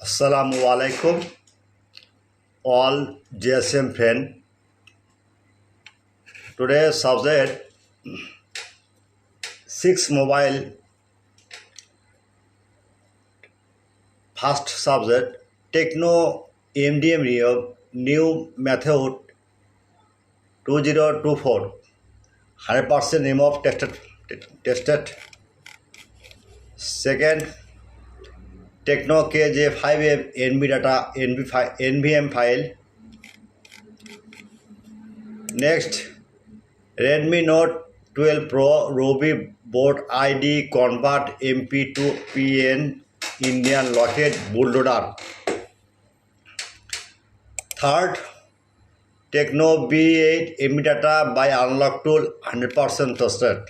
Assalamu alaikum, all GSM friend. Today's subject 6 mobile. First subject Techno MDM new method 2024 100% remove tested. Second Techno KJ5 NB data NVM file. Next, Redmi Note 12 Pro Ruby board ID convert MP to PN Indian locket bootloader. Third, Techno B8 MB data by unlock tool 100% trusted.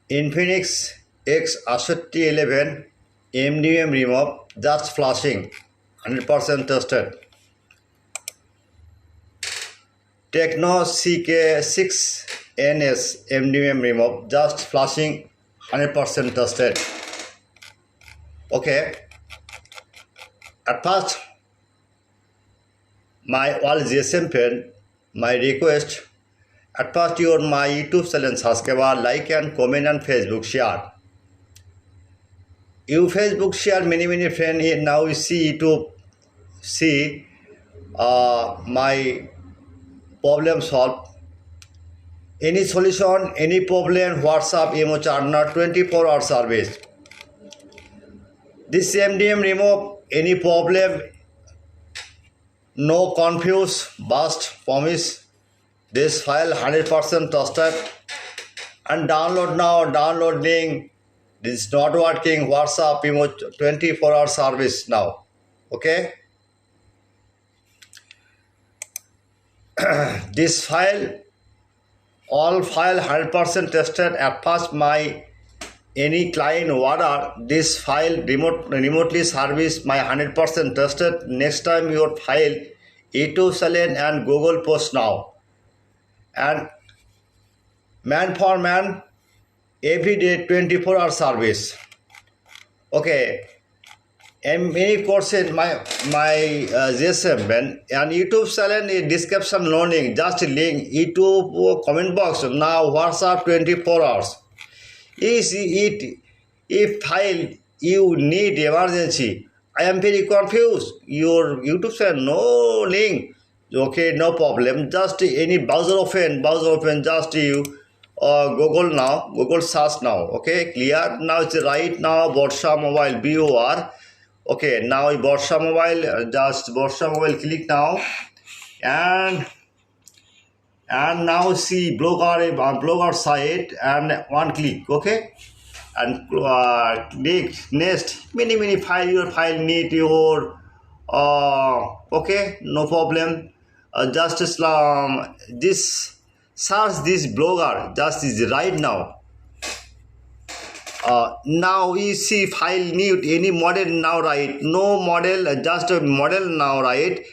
Infinix X8011 MDM remove just flashing 100% trusted. Techno CK6NS MDM remove just flashing 100% trusted. Okay. At first, my all GSM friend, my request. At first, my YouTube channel subscribe, like and comment and Facebook share. You Facebook share many friends here now you see YouTube see my problem solved. Any solution, any problem, WhatsApp, emo charger, 24-hour service. This MDM remove any problem, no confuse, bust, promise. This file 100% trusted and download now, downloading. This is not working. WhatsApp, emo 24-hour service now. Okay. This file, all file 100% tested. At first, my any client order this file remotely service my 100% tested. Next time your file YouTube channel and Google post now. And man for man, every day 24-hour service. Okay. And many courses my GSM and YouTube channel in description learning just link YouTube comment box now WhatsApp 24 hours. If file you need emergency, I am very confused. Your YouTube channel no link. Okay, no problem. Just any browser open, just you Google search now. Okay, clear. Now it's right now Borsha Mobile BOR. Okay, now Borsha Mobile, just Borsha Mobile click now and now see blogger site and one click. Okay, and click next many file your file need your okay, no problem. Just this search this blogger just is right now. Now you see file need any model now right, no model, just a model now right.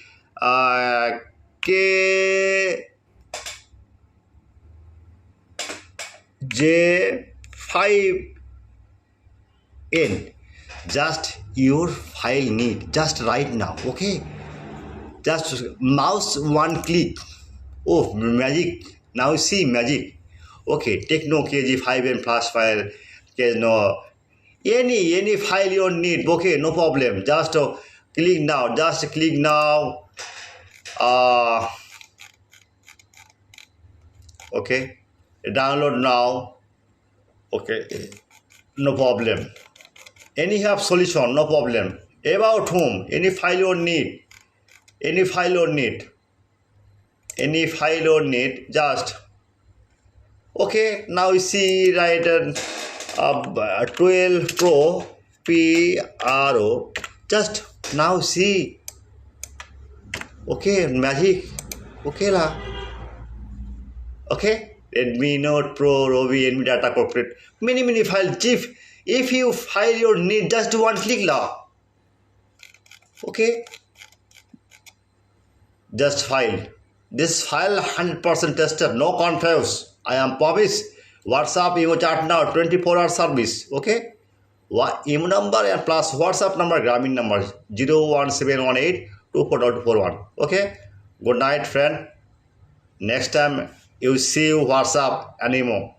KJ5N, just your file need just right now. Okay, just mouse one click. Oh, magic. Now see magic. Okay, Techno KG5N flash file. No, any file you need. Okay, no problem. Just click now. Okay, download now. Okay, no problem. Any have solution, no problem. About whom? Any file you need. Just okay. Now you see right. 12 Pro PRO, just now see. Okay, magic. Okay la. Okay, Redmi Note Pro Ruby NB data corporate many files. If you file your need, just one click la. Okay, just file. This file 100% tested, no confuse. I am promise. WhatsApp, emo chat now, 24-hour service. Okay, IM number and plus WhatsApp number, Gramin number 01718244241. Okay, good night, friend. Next time you see WhatsApp anymore.